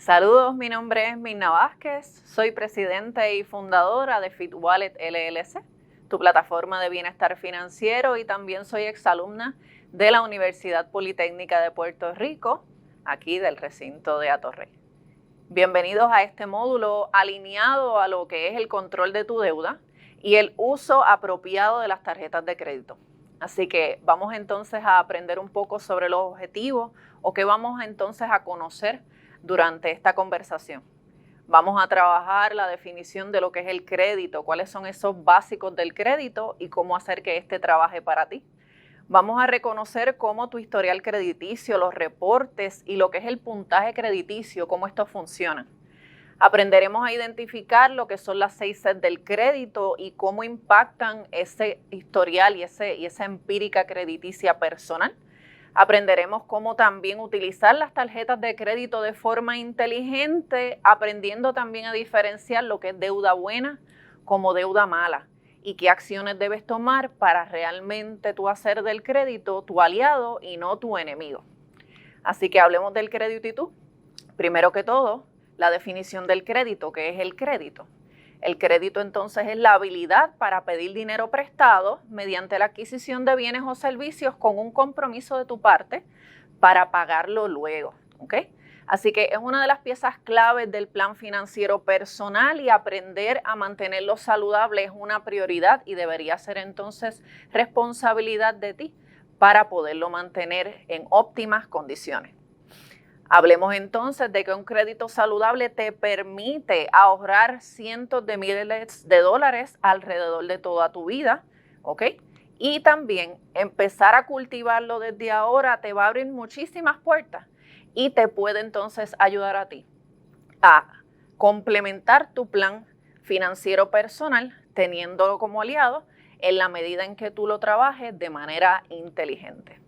Saludos, mi nombre es Mirna Vázquez, soy presidenta y fundadora de FitWallet LLC, tu plataforma de bienestar financiero, y también soy exalumna de la Universidad Politécnica de Puerto Rico, aquí del recinto de Atorrey. Bienvenidos a este módulo alineado a lo que es el control de tu deuda y el uso apropiado de las tarjetas de crédito. Así que vamos entonces a aprender un poco sobre los objetivos o qué vamos entonces a conocer durante esta conversación. Vamos a trabajar la definición de lo que es el crédito, cuáles son esos básicos del crédito y cómo hacer que este trabaje para ti. Vamos a reconocer cómo tu historial crediticio, los reportes y lo que es el puntaje crediticio, cómo esto funciona. Aprenderemos a identificar lo que son las 6 Cs del crédito y cómo impactan ese historial y esa empírica crediticia personal. Aprenderemos cómo también utilizar las tarjetas de crédito de forma inteligente, aprendiendo también a diferenciar lo que es deuda buena como deuda mala y qué acciones debes tomar para realmente tú hacer del crédito tu aliado y no tu enemigo. Así que hablemos del crédito y tú. Primero que todo, la definición del crédito. ¿Qué es el crédito? El crédito entonces es la habilidad para pedir dinero prestado mediante la adquisición de bienes o servicios con un compromiso de tu parte para pagarlo luego, ¿ok? Así que es una de las piezas claves del plan financiero personal, y aprender a mantenerlo saludable es una prioridad y debería ser entonces responsabilidad de ti para poderlo mantener en óptimas condiciones. Hablemos entonces de que un crédito saludable te permite ahorrar cientos de miles de dólares alrededor de toda tu vida, ¿ok? Y también empezar a cultivarlo desde ahora te va a abrir muchísimas puertas y te puede entonces ayudar a ti a complementar tu plan financiero personal teniéndolo como aliado en la medida en que tú lo trabajes de manera inteligente.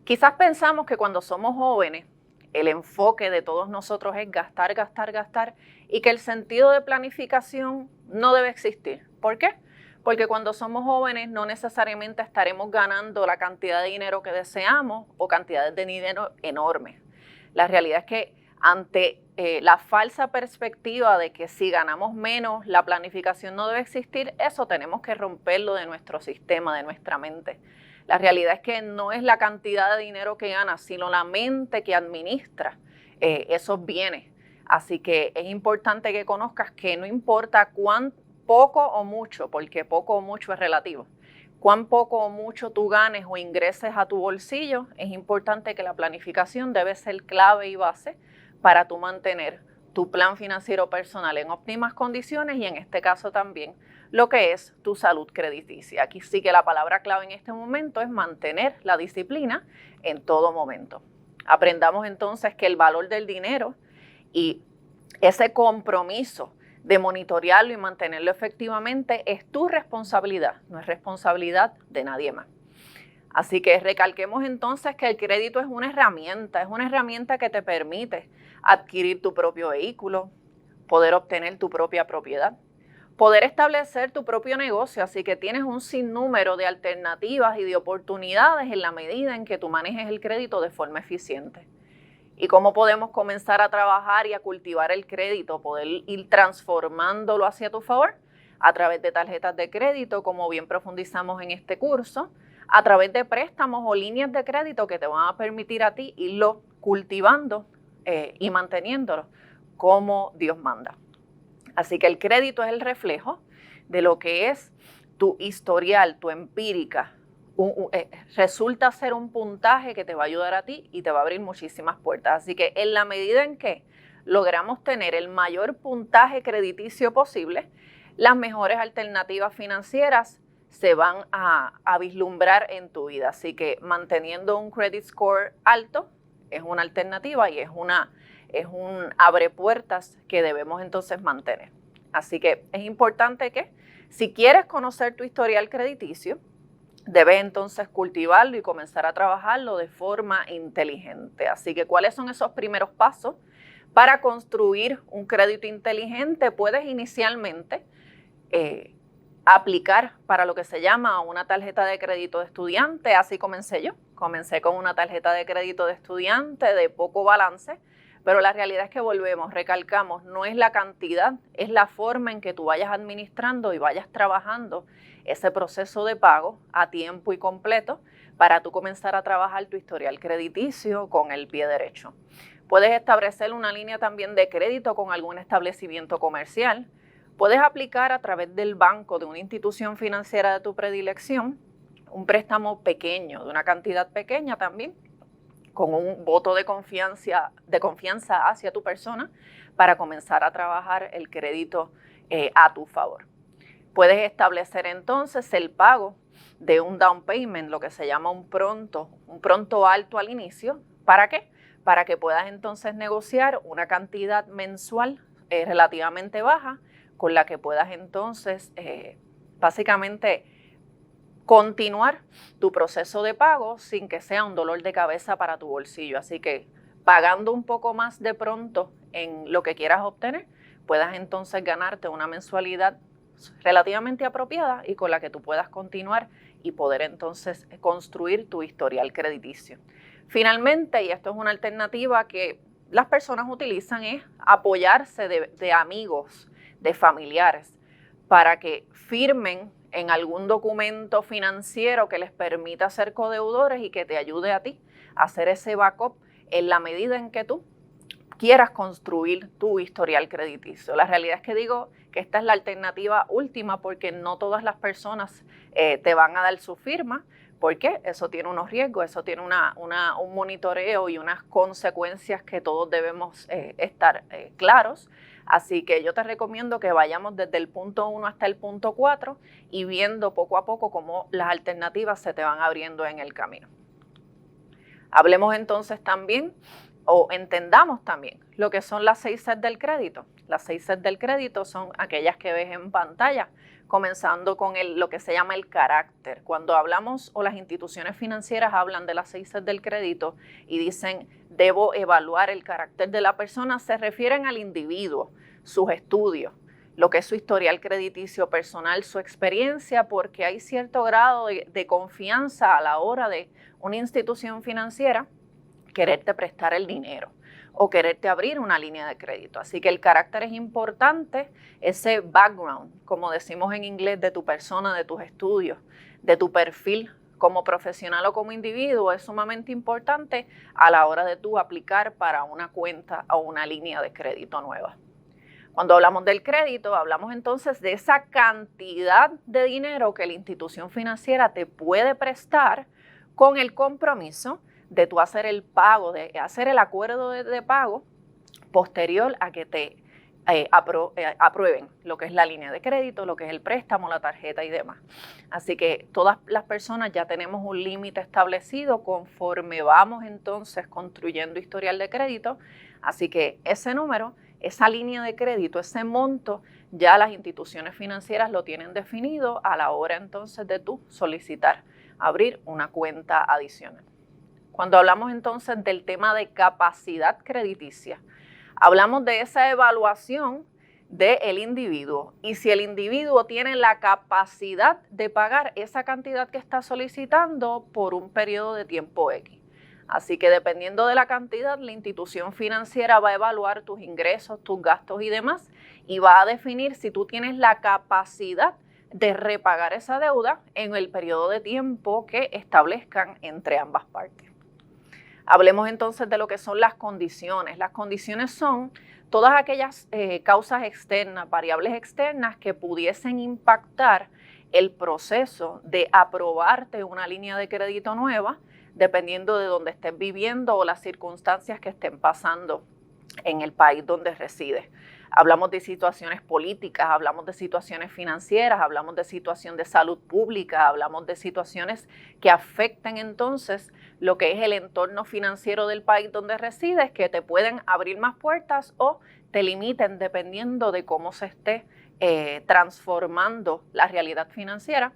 Quizás pensamos que cuando somos jóvenes el enfoque de todos nosotros es gastar, gastar, gastar, y que el sentido de planificación no debe existir. ¿Por qué? Porque cuando somos jóvenes no necesariamente estaremos ganando la cantidad de dinero que deseamos o cantidades de dinero enormes. La realidad es que ante la falsa perspectiva de que si ganamos menos la planificación no debe existir, eso tenemos que romperlo de nuestro sistema, de nuestra mente. La realidad es que no es la cantidad de dinero que ganas, sino la mente que administra esos bienes. Así que es importante que conozcas que no importa cuán poco o mucho, porque poco o mucho es relativo, cuán poco o mucho tú ganes o ingreses a tu bolsillo, es importante que la planificación debe ser clave y base para tú mantener tu plan financiero personal en óptimas condiciones y en este caso también lo que es tu salud crediticia. Aquí sí que la palabra clave en este momento es mantener la disciplina en todo momento. Aprendamos entonces que el valor del dinero y ese compromiso de monitorearlo y mantenerlo efectivamente es tu responsabilidad, no es responsabilidad de nadie más. Así que recalquemos entonces que el crédito es una herramienta que te permite adquirir tu propio vehículo, poder obtener tu propia propiedad, poder establecer tu propio negocio, así que tienes un sinnúmero de alternativas y de oportunidades en la medida en que tú manejes el crédito de forma eficiente. ¿Y cómo podemos comenzar a trabajar y a cultivar el crédito, poder ir transformándolo hacia tu favor? A través de tarjetas de crédito, como bien profundizamos en este curso, a través de préstamos o líneas de crédito que te van a permitir a ti irlo cultivando y manteniéndolo como Dios manda. Así que el crédito es el reflejo de lo que es tu historial, tu empírica. Resulta ser un puntaje que te va a ayudar a ti y te va a abrir muchísimas puertas. Así que en la medida en que logramos tener el mayor puntaje crediticio posible, las mejores alternativas financieras se van a vislumbrar en tu vida. Así que manteniendo un credit score alto es una alternativa y es un abre puertas que debemos entonces mantener. Así que es importante que si quieres conocer tu historial crediticio, debes entonces cultivarlo y comenzar a trabajarlo de forma inteligente. Así que, ¿cuáles son esos primeros pasos para construir un crédito inteligente? Puedes inicialmente aplicar para lo que se llama una tarjeta de crédito de estudiante. Así comencé yo. Comencé con una tarjeta de crédito de estudiante de poco balance, Pero la realidad es que volvemos, recalcamos, no es la cantidad, es la forma en que tú vayas administrando y vayas trabajando ese proceso de pago a tiempo y completo para tú comenzar a trabajar tu historial crediticio con el pie derecho. Puedes establecer una línea también de crédito con algún establecimiento comercial. Puedes aplicar a través del banco de una institución financiera de tu predilección un préstamo pequeño, de una cantidad pequeña también, con un voto de confianza hacia tu persona para comenzar a trabajar el crédito a tu favor. Puedes establecer entonces el pago de un down payment, lo que se llama un pronto alto al inicio. ¿Para qué? Para que puedas entonces negociar una cantidad mensual relativamente baja con la que puedas entonces básicamente continuar tu proceso de pago sin que sea un dolor de cabeza para tu bolsillo. Así que pagando un poco más de pronto en lo que quieras obtener, puedas entonces ganarte una mensualidad relativamente apropiada y con la que tú puedas continuar y poder entonces construir tu historial crediticio. Finalmente, y esto es una alternativa que las personas utilizan, es apoyarse de amigos, de familiares, para que firmen en algún documento financiero que les permita ser codeudores y que te ayude a ti a hacer ese backup en la medida en que tú quieras construir tu historial crediticio. La realidad es que digo que esta es la alternativa última porque no todas las personas te van a dar su firma, porque eso tiene unos riesgos, eso tiene un monitoreo y unas consecuencias que todos debemos estar claros. Así que yo te recomiendo que vayamos desde el punto 1 hasta el punto 4 y viendo poco a poco cómo las alternativas se te van abriendo en el camino. Hablemos entonces también o entendamos también lo que son las 6 Cs del crédito. Las 6 Cs del crédito son aquellas que ves en pantalla, comenzando con lo que se llama el carácter. Cuando hablamos o las instituciones financieras hablan de las 6 Cs del crédito y dicen debo evaluar el carácter de la persona, se refieren al individuo, sus estudios, lo que es su historial crediticio personal, su experiencia, porque hay cierto grado de confianza a la hora de una institución financiera quererte prestar el dinero o quererte abrir una línea de crédito. Así que el carácter es importante, ese background, como decimos en inglés, de tu persona, de tus estudios, de tu perfil como profesional o como individuo, es sumamente importante a la hora de tú aplicar para una cuenta o una línea de crédito nueva. Cuando hablamos del crédito, hablamos entonces de esa cantidad de dinero que la institución financiera te puede prestar con el compromiso de tú hacer el pago, de hacer el acuerdo de pago posterior a que te aprueben lo que es la línea de crédito, lo que es el préstamo, la tarjeta y demás. Así que todas las personas ya tenemos un límite establecido conforme vamos entonces construyendo historial de crédito. Así que ese número, esa línea de crédito, ese monto, ya las instituciones financieras lo tienen definido a la hora entonces de tú solicitar abrir una cuenta adicional. Cuando hablamos entonces del tema de capacidad crediticia, hablamos de esa evaluación del individuo y si el individuo tiene la capacidad de pagar esa cantidad que está solicitando por un periodo de tiempo X. Así que dependiendo de la cantidad, la institución financiera va a evaluar tus ingresos, tus gastos y demás y va a definir si tú tienes la capacidad de repagar esa deuda en el periodo de tiempo que establezcan entre ambas partes. Hablemos entonces de lo que son las condiciones. Las condiciones son todas aquellas causas externas, variables externas que pudiesen impactar el proceso de aprobarte una línea de crédito nueva, dependiendo de dónde estés viviendo o las circunstancias que estén pasando en el país donde resides. Hablamos de situaciones políticas, hablamos de situaciones financieras, hablamos de situación de salud pública, hablamos de situaciones que afecten entonces lo que es el entorno financiero del país donde resides, que te pueden abrir más puertas o te limiten dependiendo de cómo se esté transformando la realidad financiera,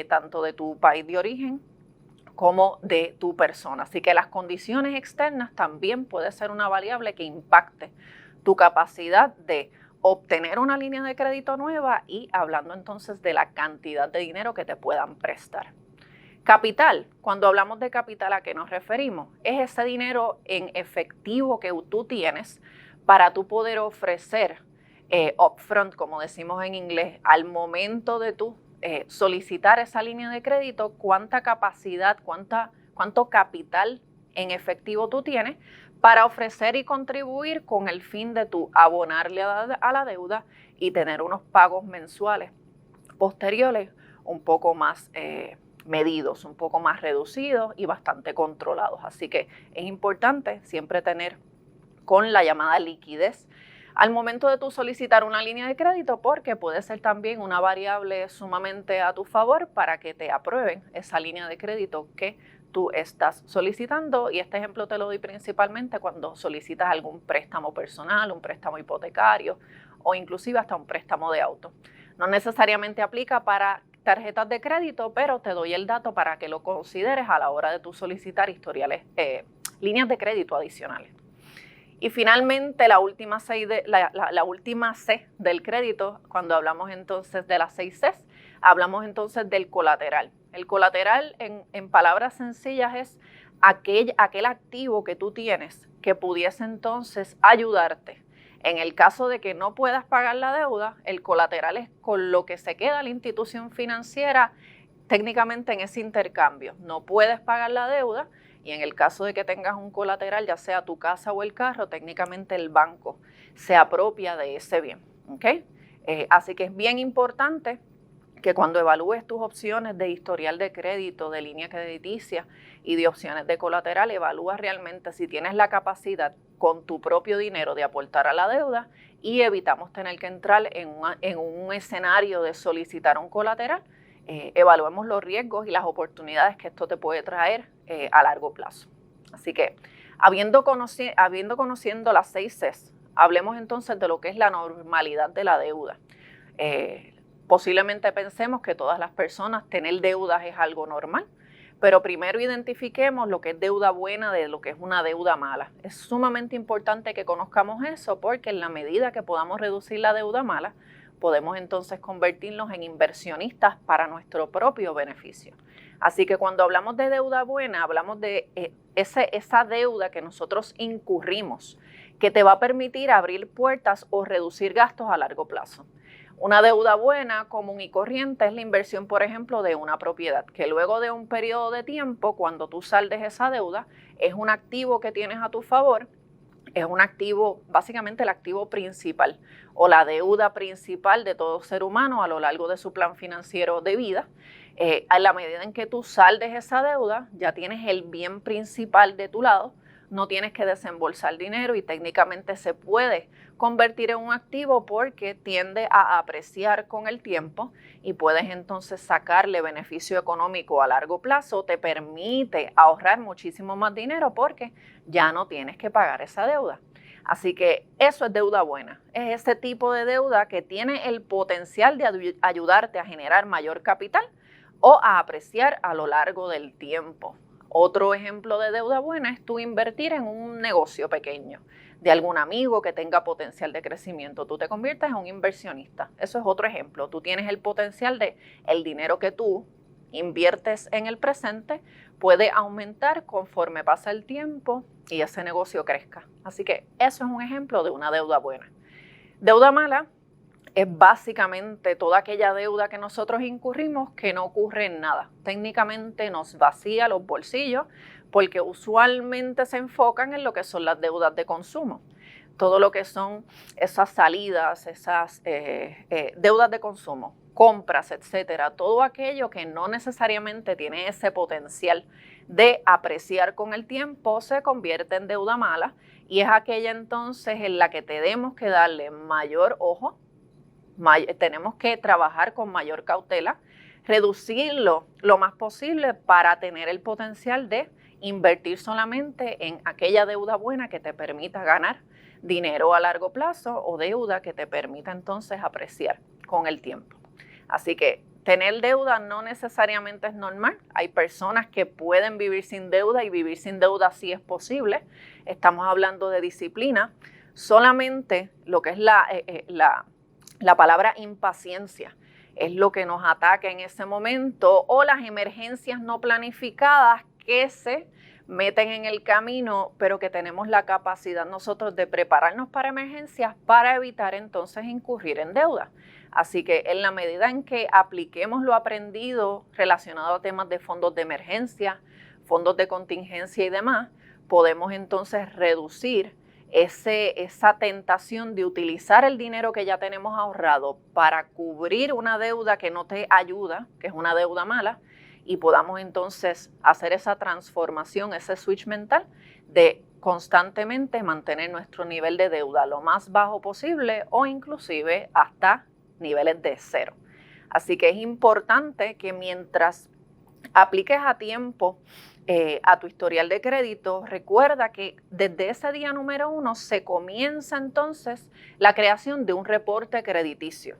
tanto de tu país de origen como de tu persona. Así que las condiciones externas también puede ser una variable que impacte tu capacidad de obtener una línea de crédito nueva y hablando entonces de la cantidad de dinero que te puedan prestar. Capital, cuando hablamos de capital, ¿a qué nos referimos? Es ese dinero en efectivo que tú tienes para tú poder ofrecer upfront, como decimos en inglés, al momento de tú solicitar esa línea de crédito, cuánta capacidad, cuánto capital en efectivo tú tienes para ofrecer y contribuir con el fin de tú abonarle a la deuda y tener unos pagos mensuales posteriores un poco más medidos, un poco más reducidos y bastante controlados. Así que es importante siempre tener con la llamada liquidez al momento de tú solicitar una línea de crédito, porque puede ser también una variable sumamente a tu favor para que te aprueben esa línea de crédito que tú estás solicitando. Y este ejemplo te lo doy principalmente cuando solicitas algún préstamo personal, un préstamo hipotecario o inclusive hasta un préstamo de auto. No necesariamente aplica para tarjetas de crédito, pero te doy el dato para que lo consideres a la hora de tú solicitar líneas de crédito adicionales. Y finalmente, la última C del crédito, cuando hablamos entonces de las 6 Cs, hablamos entonces del colateral. El colateral, en palabras sencillas, es aquel activo que tú tienes que pudiese entonces ayudarte. En el caso de que no puedas pagar la deuda, el colateral es con lo que se queda la institución financiera técnicamente en ese intercambio. No puedes pagar la deuda y en el caso de que tengas un colateral, ya sea tu casa o el carro, técnicamente el banco se apropia de ese bien. ¿Okay? Así que es bien importante que cuando evalúes tus opciones de historial de crédito, de línea crediticia y de opciones de colateral, evalúa realmente si tienes la capacidad con tu propio dinero de aportar a la deuda y evitamos tener que entrar en un escenario de solicitar un colateral. Evaluemos los riesgos y las oportunidades que esto te puede traer a largo plazo. Así que, habiendo conociendo las 6 Cs, hablemos entonces de lo que es la normalidad de la deuda. Posiblemente pensemos que todas las personas tener deudas es algo normal, pero primero identifiquemos lo que es deuda buena de lo que es una deuda mala. Es sumamente importante que conozcamos eso porque en la medida que podamos reducir la deuda mala, podemos entonces convertirnos en inversionistas para nuestro propio beneficio. Así que cuando hablamos de deuda buena, hablamos de esa deuda que nosotros incurrimos, que te va a permitir abrir puertas o reducir gastos a largo plazo. Una deuda buena, común y corriente es la inversión, por ejemplo, de una propiedad, que luego de un periodo de tiempo, cuando tú saldes esa deuda, es un activo que tienes a tu favor. Es un activo, básicamente el activo principal o la deuda principal de todo ser humano a lo largo de su plan financiero de vida. A la medida en que tú saldes esa deuda, ya tienes el bien principal de tu lado, no tienes que desembolsar dinero y técnicamente se puede convertir en un activo porque tiende a apreciar con el tiempo y puedes entonces sacarle beneficio económico a largo plazo, te permite ahorrar muchísimo más dinero porque ya no tienes que pagar esa deuda. Así que eso es deuda buena, es ese tipo de deuda que tiene el potencial de ayudarte a generar mayor capital o a apreciar a lo largo del tiempo. Otro ejemplo de deuda buena es tú invertir en un negocio pequeño de algún amigo que tenga potencial de crecimiento. Tú te conviertes en un inversionista. Eso es otro ejemplo. Tú tienes el potencial de el dinero que tú inviertes en el presente puede aumentar conforme pasa el tiempo y ese negocio crezca. Así que eso es un ejemplo de una deuda buena. Deuda mala es básicamente toda aquella deuda que nosotros incurrimos que no ocurre en nada. Técnicamente nos vacía los bolsillos porque usualmente se enfocan en lo que son las deudas de consumo. Todo lo que son esas salidas, esas deudas de consumo, compras, etcétera, todo aquello que no necesariamente tiene ese potencial de apreciar con el tiempo se convierte en deuda mala y es aquella entonces en la que tenemos que darle mayor ojo. Tenemos que trabajar con mayor cautela, reducirlo lo más posible para tener el potencial de invertir solamente en aquella deuda buena que te permita ganar dinero a largo plazo o deuda que te permita entonces apreciar con el tiempo. Así que tener deuda no necesariamente es normal. Hay personas que pueden vivir sin deuda y vivir sin deuda sí es posible. Estamos hablando de disciplina. Solamente lo que es la palabra impaciencia es lo que nos ataca en ese momento, o las emergencias no planificadas que se meten en el camino, pero que tenemos la capacidad nosotros de prepararnos para emergencias para evitar entonces incurrir en deuda. Así que en la medida en que apliquemos lo aprendido relacionado a temas de fondos de emergencia, fondos de contingencia y demás, podemos entonces reducir esa tentación de utilizar el dinero que ya tenemos ahorrado para cubrir una deuda que no te ayuda, que es una deuda mala, y podamos entonces hacer esa transformación, ese switch mental de constantemente mantener nuestro nivel de deuda lo más bajo posible o inclusive hasta niveles de cero. Así que es importante que mientras apliques a tiempo a tu historial de crédito, recuerda que desde ese día número 1 se comienza entonces la creación de un reporte crediticio.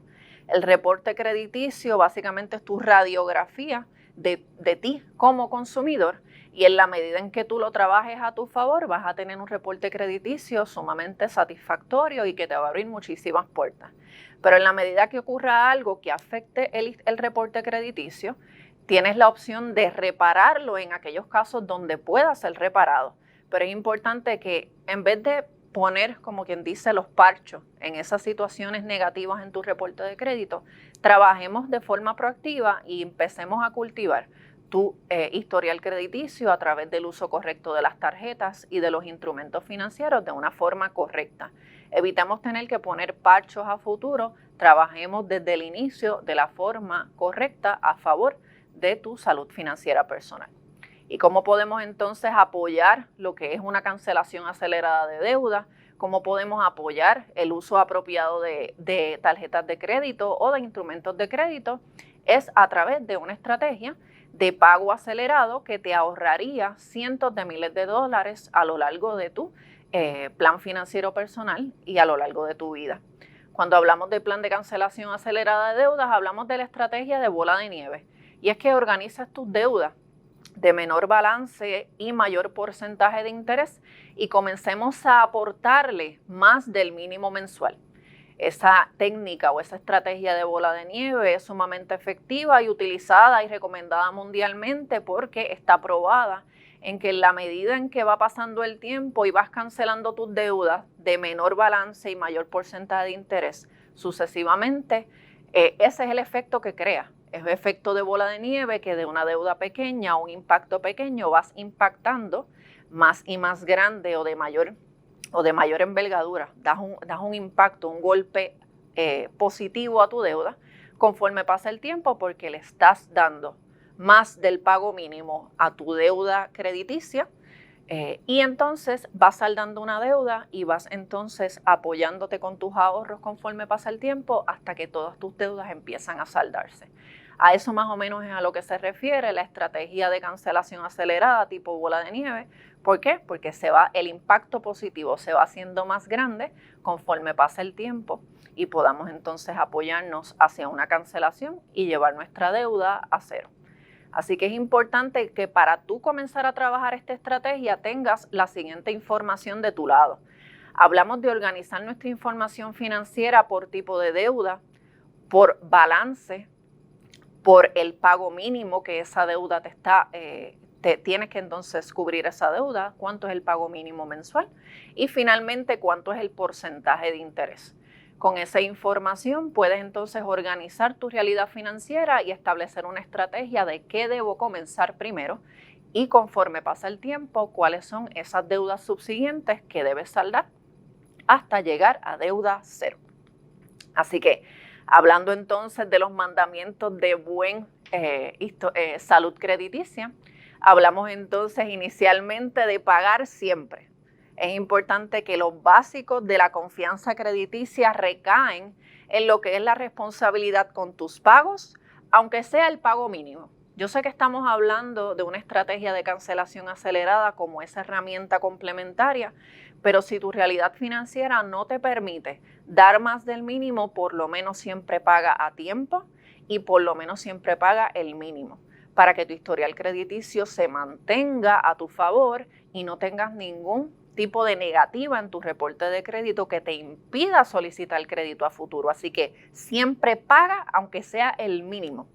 El reporte crediticio básicamente es tu radiografía de ti como consumidor, y en la medida en que tú lo trabajes a tu favor vas a tener un reporte crediticio sumamente satisfactorio y que te va a abrir muchísimas puertas. Pero en la medida que ocurra algo que afecte el reporte crediticio, tienes la opción de repararlo en aquellos casos donde pueda ser reparado. Pero es importante que en vez de poner, como quien dice, los parchos en esas situaciones negativas en tu reporte de crédito, trabajemos de forma proactiva y empecemos a cultivar tu historial crediticio a través del uso correcto de las tarjetas y de los instrumentos financieros de una forma correcta. Evitemos tener que poner parchos a futuro, trabajemos desde el inicio de la forma correcta a favor de tu salud financiera personal. ¿Y cómo podemos entonces apoyar lo que es una cancelación acelerada de deuda? ¿Cómo podemos apoyar el uso apropiado de tarjetas de crédito o de instrumentos de crédito? Es a través de una estrategia de pago acelerado que te ahorraría cientos de miles de dólares a lo largo de tu plan financiero personal y a lo largo de tu vida. Cuando hablamos del plan de cancelación acelerada de deudas, hablamos de la estrategia de bola de nieve. Y es que organizas tus deudas de menor balance y mayor porcentaje de interés y comencemos a aportarle más del mínimo mensual. Esa técnica o esa estrategia de bola de nieve es sumamente efectiva y utilizada y recomendada mundialmente porque está probada en que en la medida en que va pasando el tiempo y vas cancelando tus deudas de menor balance y mayor porcentaje de interés sucesivamente, ese es el efecto que crea. Es el efecto de bola de nieve que de una deuda pequeña o un impacto pequeño vas impactando más y más grande o de mayor envergadura. Das un impacto, un golpe positivo a tu deuda conforme pasa el tiempo porque le estás dando más del pago mínimo a tu deuda crediticia y entonces vas saldando una deuda y vas entonces apoyándote con tus ahorros conforme pasa el tiempo hasta que todas tus deudas empiezan a saldarse. A eso más o menos es a lo que se refiere la estrategia de cancelación acelerada tipo bola de nieve. ¿Por qué? Porque el impacto positivo se va haciendo más grande conforme pasa el tiempo y podamos entonces apoyarnos hacia una cancelación y llevar nuestra deuda a cero. Así que es importante que para tú comenzar a trabajar esta estrategia tengas la siguiente información de tu lado. Hablamos de organizar nuestra información financiera por tipo de deuda, por balance, por el pago mínimo que esa deuda tienes que entonces cubrir esa deuda, cuánto es el pago mínimo mensual y finalmente cuánto es el porcentaje de interés. Con esa información puedes entonces organizar tu realidad financiera y establecer una estrategia de qué debo comenzar primero y conforme pasa el tiempo, cuáles son esas deudas subsiguientes que debes saldar hasta llegar a deuda cero. Así que hablando entonces de los mandamientos de salud crediticia, hablamos entonces inicialmente de pagar siempre. Es importante que los básicos de la confianza crediticia recaen en lo que es la responsabilidad con tus pagos, aunque sea el pago mínimo. Yo sé que estamos hablando de una estrategia de cancelación acelerada como esa herramienta complementaria, pero si tu realidad financiera no te permite dar más del mínimo, por lo menos siempre paga a tiempo y por lo menos siempre paga el mínimo para que tu historial crediticio se mantenga a tu favor y no tengas ningún tipo de negativa en tu reporte de crédito que te impida solicitar crédito a futuro. Así que siempre paga aunque sea el mínimo.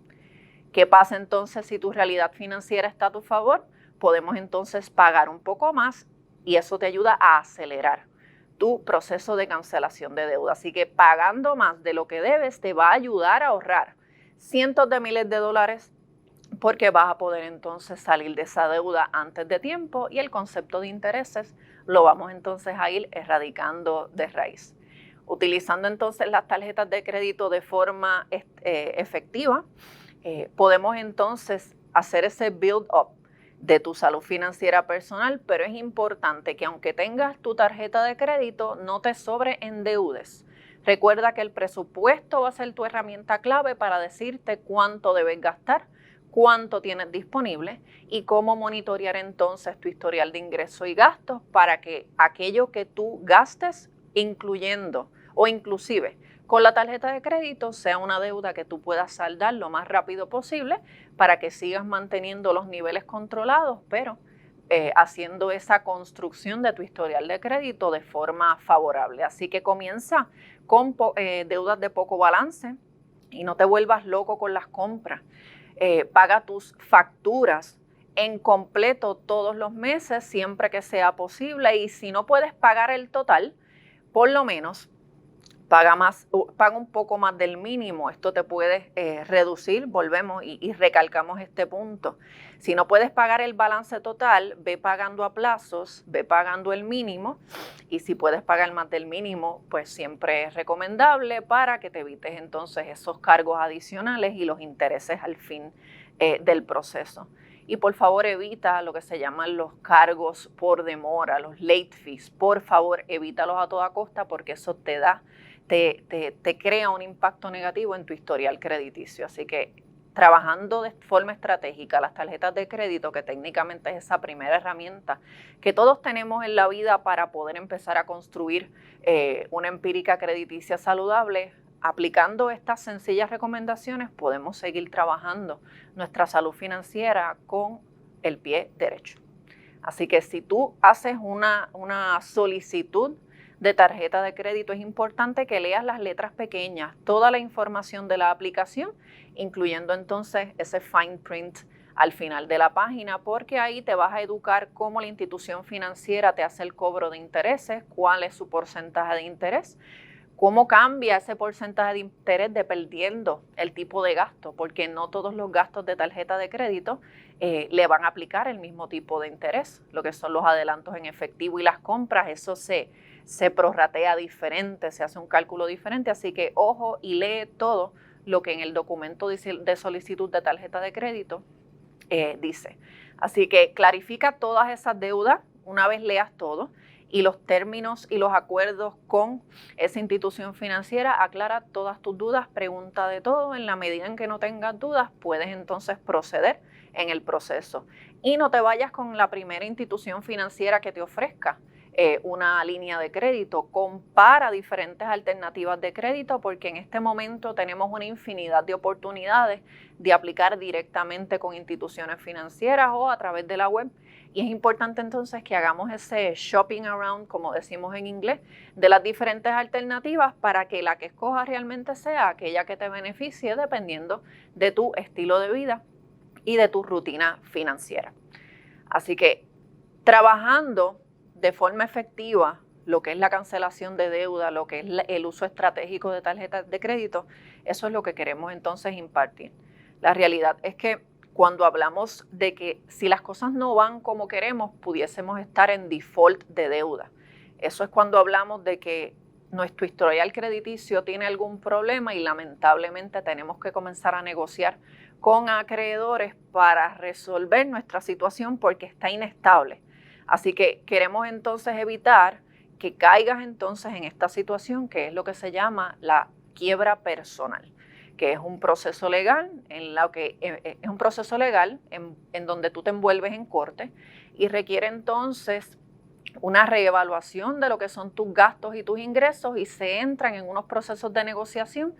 ¿Qué pasa entonces si tu realidad financiera está a tu favor? Podemos entonces pagar un poco más y eso te ayuda a acelerar tu proceso de cancelación de deuda. Así que pagando más de lo que debes te va a ayudar a ahorrar cientos de miles de dólares porque vas a poder entonces salir de esa deuda antes de tiempo y el concepto de intereses lo vamos entonces a ir erradicando de raíz. Utilizando entonces las tarjetas de crédito de forma efectiva, podemos entonces hacer ese build up de tu salud financiera personal, pero es importante que aunque tengas tu tarjeta de crédito, no te sobreendeudes. Recuerda que el presupuesto va a ser tu herramienta clave para decirte cuánto debes gastar, cuánto tienes disponible y cómo monitorear entonces tu historial de ingresos y gastos para que aquello que tú gastes, incluyendo o inclusive con la tarjeta de crédito, sea una deuda que tú puedas saldar lo más rápido posible para que sigas manteniendo los niveles controlados, pero haciendo esa construcción de tu historial de crédito de forma favorable. Así que comienza con deudas de poco balance y no te vuelvas loco con las compras. Paga tus facturas en completo todos los meses, siempre que sea posible. Y si no puedes pagar el total, por lo menos paga un poco más del mínimo. Esto te puede reducir, volvemos y recalcamos este punto. Si no puedes pagar el balance total, ve pagando a plazos, ve pagando el mínimo. Y si puedes pagar más del mínimo, pues siempre es recomendable para que te evites entonces esos cargos adicionales y los intereses al fin del proceso. Y por favor evita lo que se llaman los cargos por demora, los late fees. Por favor, evítalos a toda costa porque eso te crea un impacto negativo en tu historial crediticio. Así que trabajando de forma estratégica las tarjetas de crédito, que técnicamente es esa primera herramienta que todos tenemos en la vida para poder empezar a construir una empírica crediticia saludable, aplicando estas sencillas recomendaciones podemos seguir trabajando nuestra salud financiera con el pie derecho. Así que si tú haces una solicitud de tarjeta de crédito, es importante que leas las letras pequeñas, toda la información de la aplicación, incluyendo entonces ese fine print al final de la página, porque ahí te vas a educar cómo la institución financiera te hace el cobro de intereses, cuál es su porcentaje de interés, cómo cambia ese porcentaje de interés dependiendo el tipo de gasto, porque no todos los gastos de tarjeta de crédito le van a aplicar el mismo tipo de interés, lo que son los adelantos en efectivo y las compras, eso se prorratea diferente, se hace un cálculo diferente, así que ojo y lee todo lo que en el documento de solicitud de tarjeta de crédito dice. Así que clarifica todas esas deudas una vez leas todo y los términos y los acuerdos con esa institución financiera, aclara todas tus dudas, pregunta de todo, en la medida en que no tengas dudas puedes entonces proceder en el proceso. Y no te vayas con la primera institución financiera que te ofrezca una línea de crédito, compara diferentes alternativas de crédito porque en este momento tenemos una infinidad de oportunidades de aplicar directamente con instituciones financieras o a través de la web. Y es importante entonces que hagamos ese shopping around, como decimos en inglés, de las diferentes alternativas para que la que escojas realmente sea aquella que te beneficie dependiendo de tu estilo de vida y de tu rutina financiera. Así que trabajando de forma efectiva lo que es la cancelación de deuda, lo que es el uso estratégico de tarjetas de crédito, eso es lo que queremos entonces impartir. La realidad es que cuando hablamos de que si las cosas no van como queremos, pudiésemos estar en default de deuda. Eso es cuando hablamos de que nuestro historial crediticio tiene algún problema y lamentablemente tenemos que comenzar a negociar con acreedores para resolver nuestra situación porque está inestable. Así que queremos entonces evitar que caigas entonces en esta situación que es lo que se llama la quiebra personal, que es un proceso legal en donde tú te envuelves en corte y requiere entonces una reevaluación de lo que son tus gastos y tus ingresos y se entran en unos procesos de negociación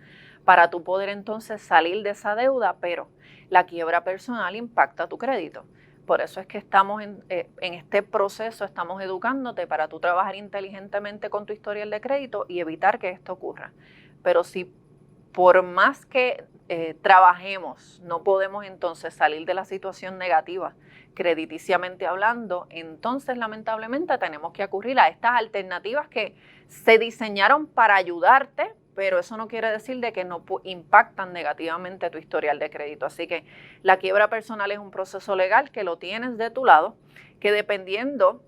para tú poder entonces salir de esa deuda, pero la quiebra personal impacta tu crédito. Por eso es que estamos en este proceso, estamos educándote para tú trabajar inteligentemente con tu historial de crédito y evitar que esto ocurra. Pero si por más que trabajemos, no podemos entonces salir de la situación negativa, crediticiamente hablando, entonces lamentablemente tenemos que acudir a estas alternativas que se diseñaron para ayudarte, pero eso no quiere decir de que no impactan negativamente tu historial de crédito. Así que la quiebra personal es un proceso legal que lo tienes de tu lado, que dependiendo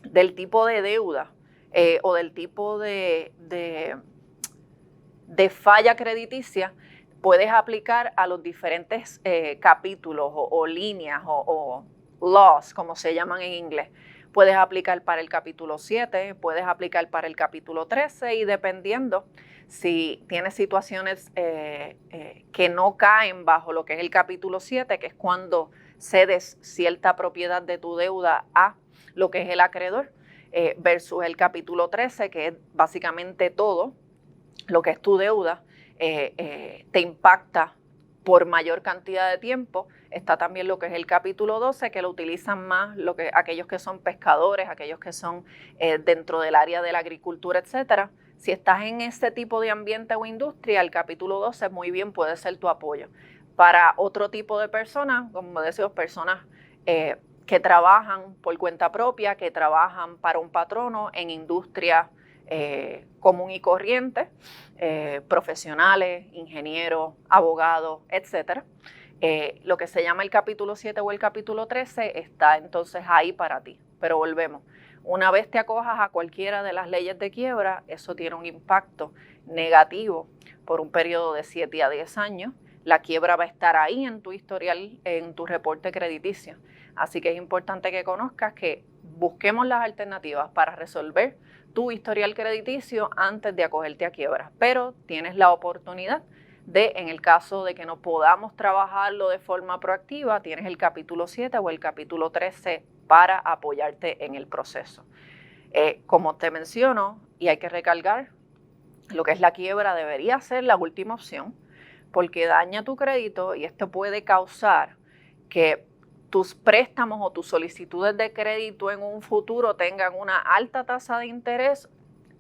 del tipo de deuda o del tipo de falla crediticia, puedes aplicar a los diferentes capítulos o líneas o laws, como se llaman en inglés. Puedes aplicar para el capítulo 7, puedes aplicar para el capítulo 13 y dependiendo si tienes situaciones que no caen bajo lo que es el capítulo 7, que es cuando cedes cierta propiedad de tu deuda a lo que es el acreedor, versus el capítulo 13, que es básicamente todo lo que es tu deuda, te impacta por mayor cantidad de tiempo. Está también lo que es el capítulo 12, que lo utilizan más aquellos que son pescadores, aquellos que son dentro del área de la agricultura, etcétera. Si estás en ese tipo de ambiente o industria, el capítulo 12 muy bien puede ser tu apoyo. Para otro tipo de personas, como decimos, personas que trabajan por cuenta propia, que trabajan para un patrono en industria común y corriente, profesionales, ingenieros, abogados, etcétera. Lo que se llama el capítulo 7 o el capítulo 13 está entonces ahí para ti. Pero volvemos, una vez te acojas a cualquiera de las leyes de quiebra, eso tiene un impacto negativo por un periodo de 7 a 10 años. La quiebra va a estar ahí en tu historial, en tu reporte crediticio. Así que es importante que conozcas que busquemos las alternativas para resolver tu historial crediticio antes de acogerte a quiebra. Pero tienes la oportunidad de, en el caso de que no podamos trabajarlo de forma proactiva, tienes el capítulo 7 o el capítulo 13 para apoyarte en el proceso. Como te menciono, y hay que recalcar, lo que es la quiebra debería ser la última opción, porque daña tu crédito y esto puede causar que tus préstamos o tus solicitudes de crédito en un futuro tengan una alta tasa de interés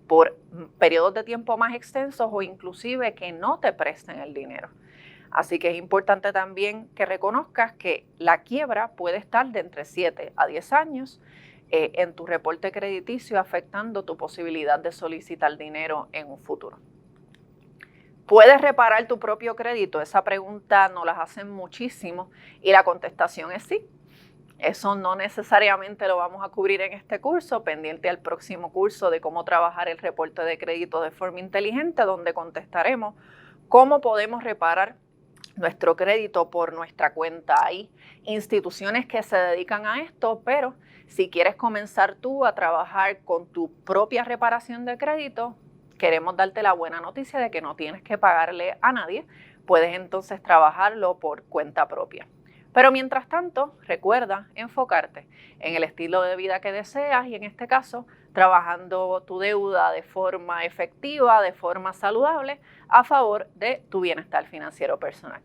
por periodos de tiempo más extensos o inclusive que no te presten el dinero. Así que es importante también que reconozcas que la quiebra puede estar de entre 7 a 10 años en tu reporte crediticio, afectando tu posibilidad de solicitar dinero en un futuro. ¿Puedes reparar tu propio crédito? Esa pregunta nos la hacen muchísimo y la contestación es sí. Eso no necesariamente lo vamos a cubrir en este curso, pendiente al próximo curso de cómo trabajar el reporte de crédito de forma inteligente, donde contestaremos cómo podemos reparar nuestro crédito por nuestra cuenta. Hay instituciones que se dedican a esto, pero si quieres comenzar tú a trabajar con tu propia reparación de crédito, queremos darte la buena noticia de que no tienes que pagarle a nadie, puedes entonces trabajarlo por cuenta propia. Pero mientras tanto, recuerda enfocarte en el estilo de vida que deseas y en este caso, trabajando tu deuda de forma efectiva, de forma saludable, a favor de tu bienestar financiero personal.